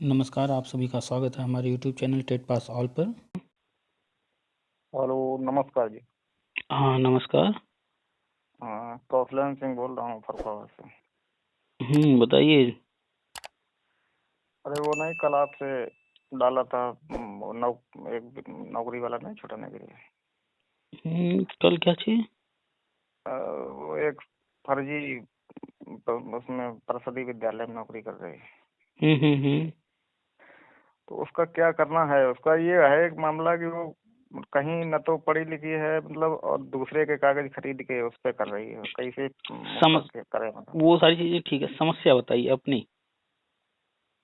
नमस्कार, आप सभी का स्वागत है हमारे YouTube channel TET pass all पर। हेलो, नमस्कार जी। हाँ, नमस्कार। कौशलन सिंह बोल रहा हूँ फरफावर से। बताइए। अरे वो नहीं, कल आपसे डाला था एक नौकरी वाला नहीं छुटाने के लिए। कल क्या चीज? वो एक फर्जी उसमें सरस्वती विद्यालय में नौकरी कर रही है। हम्म। तो उसका क्या करना है? उसका ये है एक मामला कि वो कहीं न तो पढ़ी लिखी है, मतलब, और दूसरे के कागज खरीद के उस पे कर रही है। कैसे समझ करे? मतलब वो सारी चीजें ठीक है, समस्या बताइए अपनी।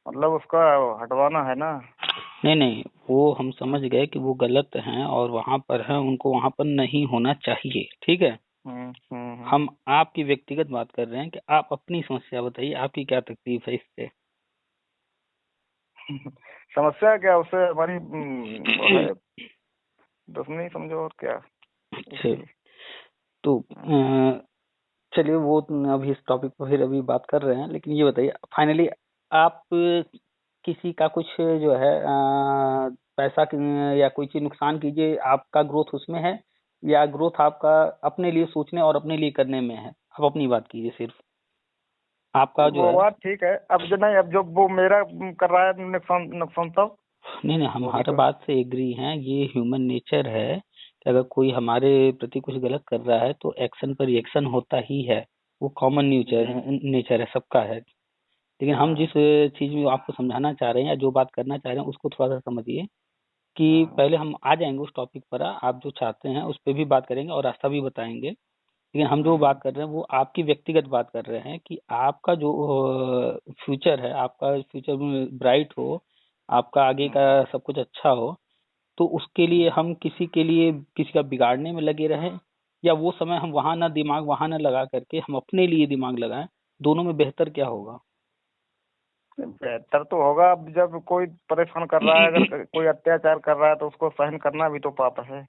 उसका हटवाना है ना। नहीं नहीं, वो हम समझ गए कि वो गलत हैं और वहां पर हैं, उनको वहां पर नहीं होना चाहिए, ठीक है। हम्म। हम आपकी व्यक्तिगत बात कर रहे हैं कि आप अपनी समस्या बताइए, आपकी क्या तकलीफ है इससे। समस्या क्या? उससे हमारी वो है दुश्मनी समझो, और क्या। अच्छा, इसीलिए तो हम्म, चलिए वो अभी इस टॉपिक पर फिर अभी बात कर रहे हैं, लेकिन ये बताइए फाइनली आप किसी का कुछ जो है पैसा या कोई चीज नुकसान कीजिए, आपका ग्रोथ उसमें है या ग्रोथ आपका अपने लिए सोचने और अपने लिए करने में है? आप अपनी बात कीजिए सिर्फ, आपका जो वो है। बात ठीक है। अब जो नहीं, अब जो वो मेरा कर रहा है नुकसान नुकसान, तब नहीं नहीं, हम वो भी हर तो है। बात से एग्री हैं, ये ह्यूमन नेचर है कि अगर कोई हमारे प्रति कुछ गलत कर रहा है तो एक्शन पर रिएक्शन होता ही है। वो कॉमन नेचर हम्म, नेचर है, सबका है। लेकिन हम जिस हाँ, चीज में आपको समझाना चाह रहे हैं या जो बात करना चाह रहे हैं उसको थोड़ा सा समझिए कि हाँ, पहले हम आ जाएंगे उस टॉपिक पर। आप जो चाहते हैं उस पर भी बात करेंगे और रास्ता भी बताएंगे, लेकिन हम जो हम्म, बात कर रहे हैं वो आपकी व्यक्तिगत बात कर रहे हैं कि आपका जो फ्यूचर है, आपका फ्यूचर में ब्राइट हो, आपका आगे का हम्म, सब कुछ अच्छा हो। तो उसके लिए हम किसी के लिए किसी का बिगाड़ने में लगे रहें, या वो समय हम वहां ना दिमाग वहां ना लगा करके हम अपने लिए दिमाग लगाएं? दोनों में बेहतर क्या होगा? बेहतर तो होगा। अब जब कोई परेशान कर रहा है, अगर कोई अत्याचार कर रहा है, तो उसको सहन करना भी तो पाप है।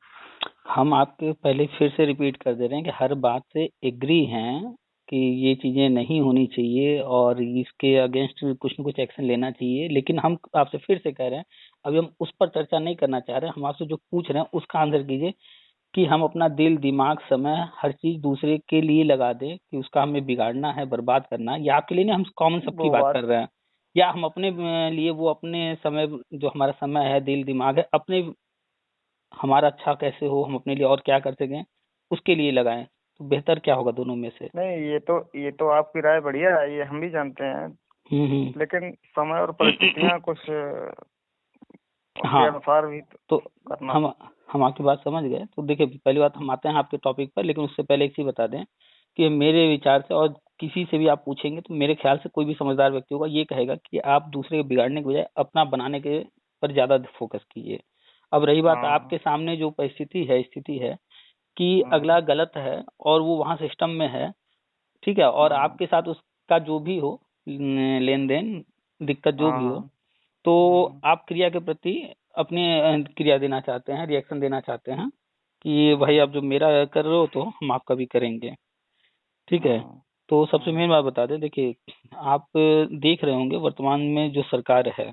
हम आपके पहले फिर से रिपीट कर दे रहे हैं कि हर बात से एग्री हैं कि ये चीजें नहीं होनी चाहिए और इसके अगेंस्ट कुछ न कुछ एक्शन लेना चाहिए, लेकिन हम आपसे फिर से कह रहे हैं अभी हम उस पर चर्चा नहीं करना चाह रहे हैं। हम आपसे जो पूछ रहे हैं उसका आंसर कीजिए कि हम अपना दिल दिमाग समय हर चीज दूसरे के लिए लगा दें कि उसका हमें बिगाड़ना है, बर्बाद करना है, या आपके लिए नहीं, हम कॉमन सबकी वो बात बात कर रहे हैं। या हम अपने लिए वो अपने समय, जो हमारा समय है, दिल दिमाग है, अपने हमारा अच्छा कैसे हो, हम अपने लिए और क्या कर सकें, उसके लिए लगाएं। तो बेहतर क्या होगा दोनों में से? नहीं, ये तो आपकी राय बढ़िया है, ये हम भी जानते हैं। हम्म। लेकिन समय और परिस्थितियां कुछ उसके हाँ, अनुसार भी तो तो करना। हम हम आपकी बात समझ गए। तो देखिए, पहली बात हम आते हैं आपके टॉपिक पर, लेकिन उससे पहले एक चीज बता दें कि मेरे विचार से, और किसी से भी आप पूछेंगे तो मेरे ख्याल से कोई भी समझदार व्यक्ति होगा ये कहेगा कि आप दूसरे को बिगाड़ने के बजाय अपना बनाने के पर ज्यादा फोकस कीजिए। अब रही बात हाँ, आपके सामने जो परिस्थिति है, स्थिति है कि हाँ, अगला गलत है और वो वहां सिस्टम में है, ठीक है, और हाँ, आपके साथ उसका जो भी हो लेन देन, दिक्कत जो भी हो, हाँ, तो हाँ, आप क्रिया के प्रति अपने क्रिया देना चाहते हैं, रिएक्शन देना चाहते हैं कि भाई हाँ, आप जो मेरा कर रहे हो तो हम आपका भी करेंगे, ठीक है। हाँ, तो सबसे हाँ, मेन बात बता दें, देखिए आप देख रहे होंगे वर्तमान में जो सरकार है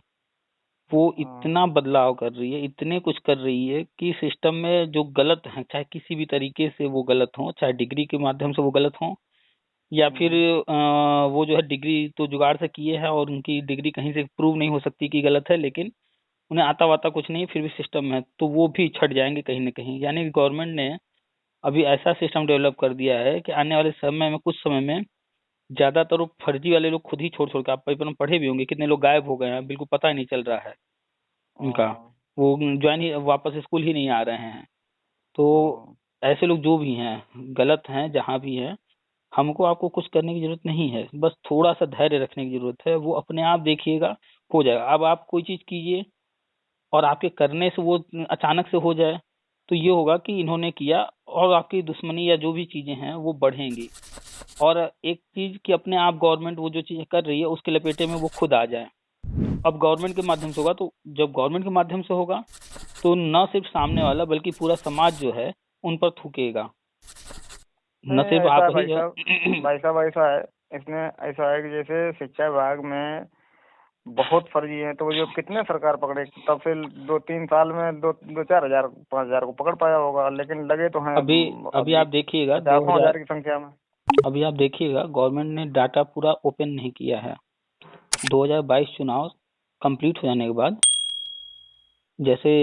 वो हाँ, इतना बदलाव कर रही है, इतने कुछ कर रही है कि सिस्टम में जो गलत है, चाहे किसी भी तरीके से वो गलत हो, चाहे डिग्री के माध्यम से वो गलत हो, या फिर हाँ, वो जो है डिग्री तो जुगाड़ से किए हैं और उनकी डिग्री कहीं से प्रूव नहीं हो सकती कि गलत है, लेकिन उन्हें आता वाता कुछ नहीं फिर भी सिस्टम में है, तो वो भी छट जाएंगे कहीं ना कहीं। यानी कि गवर्नमेंट ने अभी ऐसा सिस्टम डेवलप कर दिया है कि आने वाले समय में, कुछ समय में, ज्यादातर वो फर्जी वाले लोग खुद ही छोड़ छोड़ के, आप पेपर में पढ़े भी होंगे कितने लोग गायब हो गए हैं, बिल्कुल पता ही नहीं चल रहा है उनका। हाँ, वो ज्वाइन ही, वापस स्कूल ही नहीं आ रहे हैं। तो हाँ, ऐसे लोग जो भी हैं गलत हैं जहाँ भी हैं, हमको आपको कुछ करने की जरूरत नहीं है, बस थोड़ा सा धैर्य रखने की जरूरत है, वो अपने आप देखिएगा हो जाएगा। अब आप कोई चीज कीजिए और आपके करने से वो अचानक से हो जाए, तो ये होगा कि इन्होंने किया, और आपकी दुश्मनी या जो भी चीजें हैं वो बढ़ेंगी। और एक चीज कि अपने आप गवर्नमेंट वो जो चीजें कर रही है उसके लपेटे में वो खुद आ जाए। अब गवर्नमेंट के माध्यम से होगा, तो जब गवर्नमेंट के माध्यम से होगा तो न सिर्फ सामने वाला बल्कि पूरा समाज जो है उन पर थूकेगा, न नहीं, सिर्फ ऐसा आप है ही भाई जो साहब। भाई साहब, ऐसा है, इसमें ऐसा है कि जैसे शिक्षा विभाग में बहुत फर्जी है। तो वो जो कितने सरकार पकड़े, तब फिर 2-3 साल में 2-4 हजार 5 हजार को पकड़ पाया होगा, लेकिन लगे तो हैं अभी अभी अभी आप देखिएगा 50,000 की संख्या में। अभी आप देखिएगा गवर्नमेंट ने डाटा पूरा ओपन नहीं किया है। 2022 चुनाव कंप्लीट हो जाने के बाद, जैसे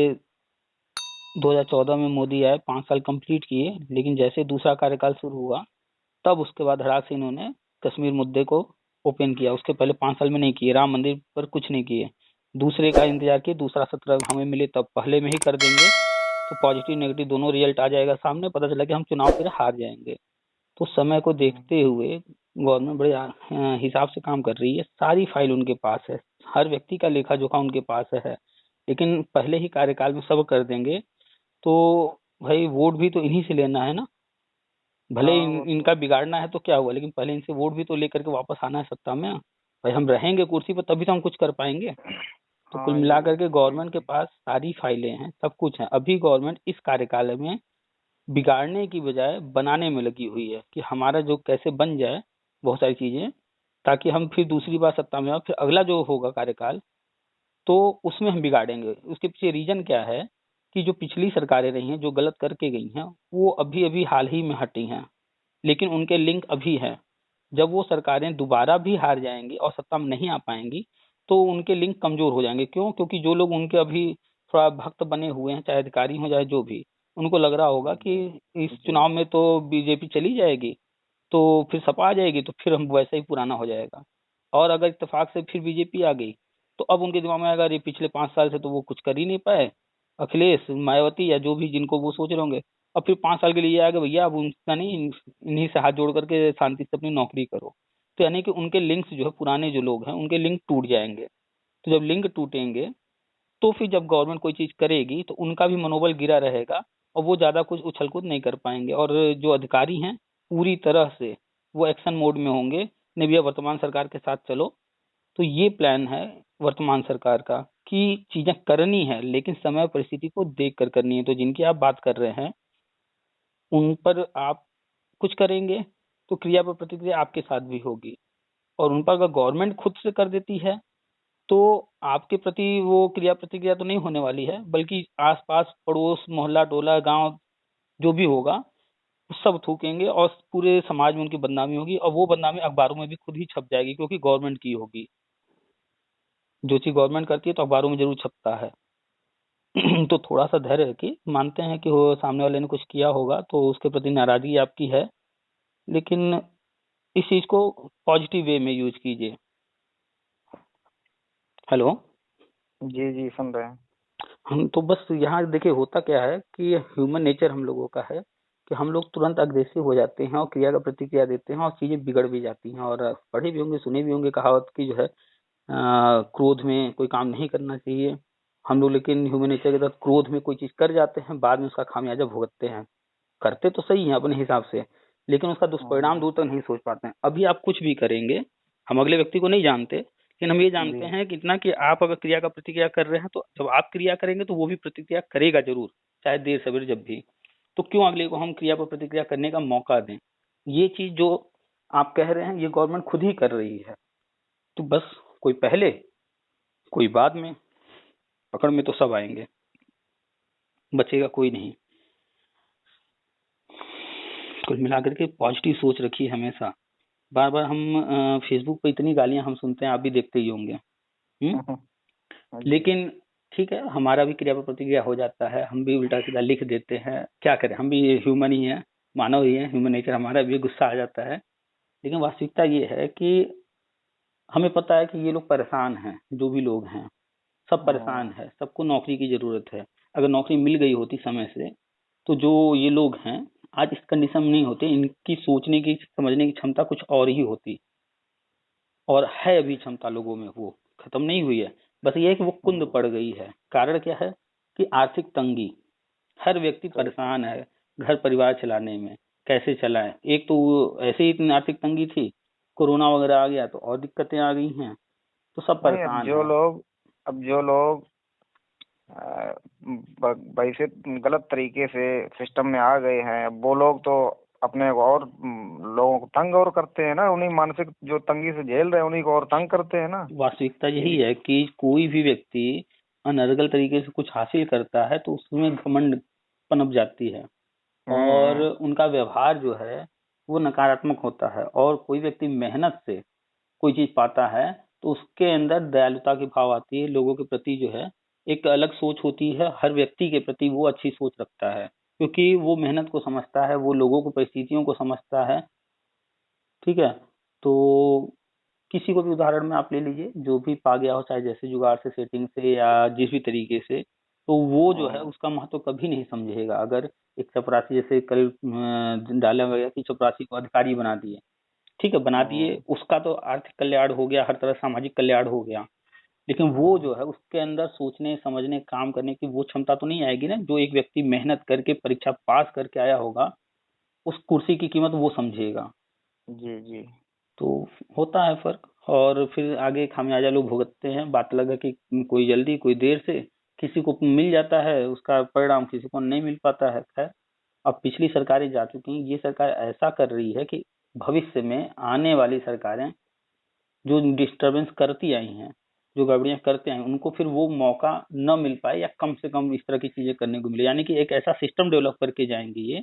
2014 में मोदी आए, 5 साल कंप्लीट किए, लेकिन जैसे दूसरा कार्यकाल शुरू हुआ तब उसके बाद धड़ाक से इन्होंने कश्मीर मुद्दे को ओपन किया। उसके पहले 5 साल में नहीं किए, राम मंदिर पर कुछ नहीं किए। दूसरे का इंतजार किए, दूसरा सत्र हमें मिले तब, पहले में ही कर देंगे तो पॉजिटिव नेगेटिव दोनों रिजल्ट आ जाएगा सामने, पता चला कि हम चुनाव फिर हार जाएंगे। तो समय को देखते हुए गवर्नमेंट बड़े हिसाब से काम कर रही है। सारी फाइल उनके पास है, हर व्यक्ति का लेखा जोखा उनके पास है। लेकिन पहले ही कार्यकाल में सब कर देंगे तो भाई वोट भी तो इन्हीं से लेना है ना। भले हाँ वो तो। इनका बिगाड़ना है तो क्या हुआ, लेकिन पहले इनसे वोट भी तो लेकर के वापस आना है सत्ता में। भाई हम रहेंगे कुर्सी पर तभी तो हम कुछ कर पाएंगे। तो कुल हाँ मिलाकर के ये गवर्नमेंट के पास सारी फाइलें हैं, सब कुछ है। अभी गवर्नमेंट इस कार्यकाल में बिगाड़ने की बजाय बनाने में लगी हुई है कि हमारा जो कैसे बन जाए बहुत सारी चीजें, ताकि हम फिर दूसरी बार सत्ता में आए, फिर अगला जो होगा कार्यकाल तो उसमें हम बिगाड़ेंगे। उसके पीछे रीजन क्या है कि जो पिछली सरकारें रही हैं जो गलत करके गई हैं वो अभी अभी हाल ही में हटी हैं, लेकिन उनके लिंक अभी है। जब वो सरकारें दोबारा भी हार जाएंगी और सत्ता में नहीं आ पाएंगी तो उनके लिंक कमजोर हो जाएंगे। क्यों? क्योंकि जो लोग उनके अभी थोड़ा भक्त बने हुए हैं, चाहे अधिकारी हो चाहे जो भी, उनको लग रहा होगा कि इस जी। चुनाव में तो बीजेपी चली जाएगी तो फिर सपा आ जाएगी तो फिर हम वैसा ही पुराना हो जाएगा। और अगर इत्तेफाक से फिर बीजेपी आ गई तो अब उनके दिमाग में आएगा अरे पिछले 5 साल से तो वो कुछ कर ही नहीं पाए, अखिलेश मायावती या जो भी जिनको वो सोच रहे होंगे, अब फिर 5 साल के लिए आएगा भैया अब उनका नहीं, इन्हीं से हाथ जोड़ करके शांति से अपनी नौकरी करो। तो यानी कि उनके लिंक्स जो है, पुराने जो लोग हैं उनके लिंक टूट जाएंगे। तो जब लिंक टूटेंगे तो फिर जब गवर्नमेंट कोई चीज करेगी तो उनका भी मनोबल गिरा रहेगा और वो ज्यादा कुछ उछल कूद नहीं कर पाएंगे। और जो अधिकारी हैं पूरी तरह से वो एक्शन मोड में होंगे, नहीं भैया वर्तमान सरकार के साथ चलो। तो ये प्लान है वर्तमान सरकार का कि चीजें करनी है लेकिन समय परिस्थिति को देख कर करनी है। तो जिनकी आप बात कर रहे हैं उन पर आप कुछ करेंगे तो क्रिया पर प्रतिक्रिया आपके साथ भी होगी, और उन पर अगर गवर्नमेंट खुद से कर देती है तो आपके प्रति वो क्रिया प्रतिक्रिया तो नहीं होने वाली है, बल्कि आसपास पड़ोस मोहल्ला टोला गांव जो भी होगा वो सब थूकेंगे और पूरे समाज में उनकी बदनामी होगी, और वो बदनामी अखबारों में भी खुद ही छप जाएगी क्योंकि गवर्नमेंट की होगी। जो चीज गवर्नमेंट करती है तो अखबारों में जरूर छपता है। तो थोड़ा सा धैर्य रखिए, मानते हैं कि वो सामने वाले ने कुछ किया होगा तो उसके प्रति नाराजगी आपकी है, लेकिन इस चीज को पॉजिटिव वे में यूज कीजिए। हेलो। जी जी सुन रहे हैं। हम तो बस यहाँ देखिए होता क्या है कि ह्यूमन नेचर हम लोगों का है कि हम लोग तुरंत अग्रेसिव हो जाते हैं और क्रिया का प्रतिक्रिया देते हैं और चीजें बिगड़ भी जाती हैं। और पढ़े भी होंगे सुने भी होंगे कहावत की जो है क्रोध में कोई काम नहीं करना चाहिए। हम लोग लेकिन ह्यूमन नेचर के तहत क्रोध में कोई चीज कर जाते हैं, बाद में उसका खामियाजा भुगतते हैं। करते तो सही है अपने हिसाब से, लेकिन उसका दुष्परिणाम हाँ दूर तक नहीं सोच पाते हैं। अभी आप कुछ भी करेंगे, हम अगले व्यक्ति को नहीं जानते लेकिन हम ये जानते जी। हैं कि इतना कि आप अगर क्रिया का प्रतिक्रिया कर रहे हैं तो जब आप क्रिया करेंगे तो वो भी प्रतिक्रिया करेगा जरूर, चाहे देर सवेर जब भी। तो क्यों अगले को हम क्रिया पर प्रतिक्रिया करने का मौका दें? ये चीज जो आप कह रहे हैं ये गवर्नमेंट खुद ही कर रही है। तो बस कोई पहले कोई बाद में, पकड़ में तो सब आएंगे, बचेगा कोई नहीं। कुल मिलाकर के पॉजिटिव सोच रखिए हमेशा। बार बार हम फेसबुक पे इतनी गालियां हम सुनते हैं, आप भी देखते ही होंगे। हम्म, जी। लेकिन ठीक है, हमारा भी क्रिया पर प्रतिक्रिया हो जाता है, हम भी उल्टा सीधा लिख देते हैं, क्या करें, हम भी ह्यूमन ही हैं, मानव ही हैं, ह्यूमन नेचर हमारा भी गुस्सा आ जाता है। लेकिन वास्तविकता ये है कि हमें पता है कि ये लोग परेशान हैं, जो भी लोग हैं सब हाँ परेशान है, सबको नौकरी की जरूरत है। अगर नौकरी मिल गई होती समय से तो जो ये लोग हैं आज इस कंडीशन में नहीं होते, इनकी सोचने की समझने की क्षमता कुछ और ही होती। और है अभी क्षमता लोगों में, वो खत्म नहीं हुई है, बस ये है कि वो कुंद हाँ, पड़ गई है। कारण क्या है कि आर्थिक तंगी, हर व्यक्ति सही सही। परेशान है घर परिवार चलाने में, कैसे चलाएं। एक तो वो ऐसे ही इतनी आर्थिक तंगी थी, कोरोना वगैरह आ गया तो और दिक्कतें आ गई हैं, तो सब नहीं अब परेशान जो है। लोग, अब जो लोग वैसे गलत तरीके से सिस्टम में आ गए हैं, अब वो लोग तो अपने को और लोगों को तंग और करते हैं ना, उन्हीं मानसिक जो तंगी से झेल रहे हैं उन्हीं को और तंग करते हैं ना। वास्तविकता यही है कि कोई भी व्यक्ति अनर्गल तरीके से कुछ हासिल करता है तो उसमें घमंड पनप जाती है, और हम्म। उनका व्यवहार जो है वो नकारात्मक होता है। और कोई व्यक्ति मेहनत से कोई चीज पाता है तो उसके अंदर दयालुता की भाव आती है, लोगों के प्रति जो है एक अलग सोच होती है, हर व्यक्ति के प्रति वो अच्छी सोच रखता है, क्योंकि वो मेहनत को समझता है, वो लोगों को परिस्थितियों को समझता है। ठीक है। तो किसी को भी उदाहरण में आप ले लीजिए, जो भी पा गया हो, चाहे जैसे जुगाड़ से, सेटिंग से, या जिस भी तरीके से, तो वो जो है हम्म। उसका महत्व कभी नहीं समझेगा। अगर एक चपरासी, जैसे कल डाला गया कि चपरासी को अधिकारी बना दिए, ठीक है, बना दिए, हम्म। उसका तो आर्थिक कल्याण हो गया, हर तरह सामाजिक कल्याण हो गया, लेकिन वो हम्म। जो है उसके अंदर सोचने समझने काम करने की वो क्षमता तो नहीं आएगी ना, जो एक व्यक्ति मेहनत करके परीक्षा पास करके आया होगा, उस कुर्सी की कीमत वो समझेगा। जी जी। तो होता है फर्क। और फिर आगे खामियाजा लोग भुगतते हैं। बात अलग है कि कोई जल्दी कोई देर से, किसी को मिल जाता है उसका परिणाम, किसी को नहीं मिल पाता है। खैर, अब पिछली सरकारें जा चुकी हैं, ये सरकार ऐसा कर रही है कि भविष्य में आने वाली सरकारें जो डिस्टरबेंस करती आई हैं, जो गड़बड़ियां करते हैं, उनको फिर वो मौका न मिल पाए, या कम से कम इस तरह की चीजें करने को मिले। यानी कि एक ऐसा सिस्टम डेवलप करके जाएंगे ये,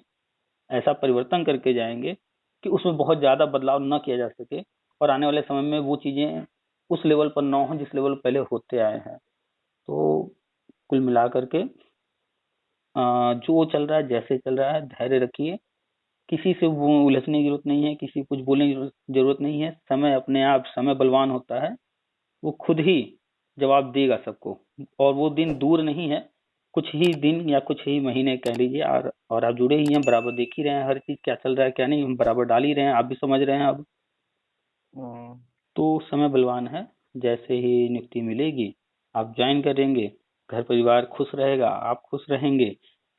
ऐसा परिवर्तन करके जाएंगे कि उसमें बहुत ज्यादा बदलाव न किया जा सके, और आने वाले समय में वो चीजें उस लेवल पर न हो जिस लेवल पर पहले होते आए हैं। तो कुल मिला करके जो चल रहा है, जैसे चल रहा है, धैर्य रखिए। किसी से वो उलझने की जरूरत नहीं है, किसी को कुछ बोलने की जरूरत नहीं है। समय अपने आप, समय बलवान होता है, वो खुद ही जवाब देगा सबको। और वो दिन दूर नहीं है, कुछ ही दिन या कुछ ही महीने कह लीजिए। और आप जुड़े ही हैं, बराबर देख ही रहे हैं हर चीज क्या चल रहा है क्या नहीं, हम बराबर डाल ही रहे हैं, आप भी समझ रहे हैं अब। हम्म। तो समय बलवान है, जैसे ही नियुक्ति मिलेगी आप ज्वाइन करेंगे, घर परिवार खुश रहेगा, आप खुश रहेंगे।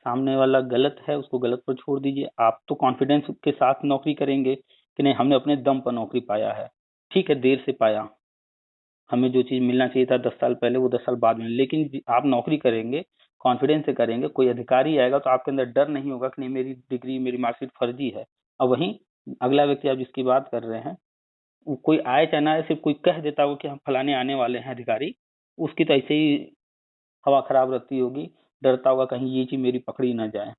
सामने वाला गलत है उसको गलत पर छोड़ दीजिए, आप तो कॉन्फिडेंस के साथ नौकरी करेंगे कि नहीं, हमने अपने दम पर नौकरी पाया है। ठीक है, देर से पाया, हमें जो चीज मिलना चाहिए था 10 साल पहले वो 10 साल बाद में, लेकिन आप नौकरी करेंगे, कॉन्फिडेंस से करेंगे। कोई अधिकारी आएगा तो आपके अंदर डर नहीं होगा कि नहीं मेरी डिग्री, मेरी मार्कशीट फर्जी है। और वहीं अगला व्यक्ति, आप जिसकी बात कर रहे हैं, वो कोई आए चाहे ना आए, सिर्फ कोई कह देता हो कि हम फलाने आने वाले हैं अधिकारी, उसकी तो ऐसे ही हवा खराब रहती होगी, डरता होगा कहीं ये चीज मेरी पकड़ी ना जाए।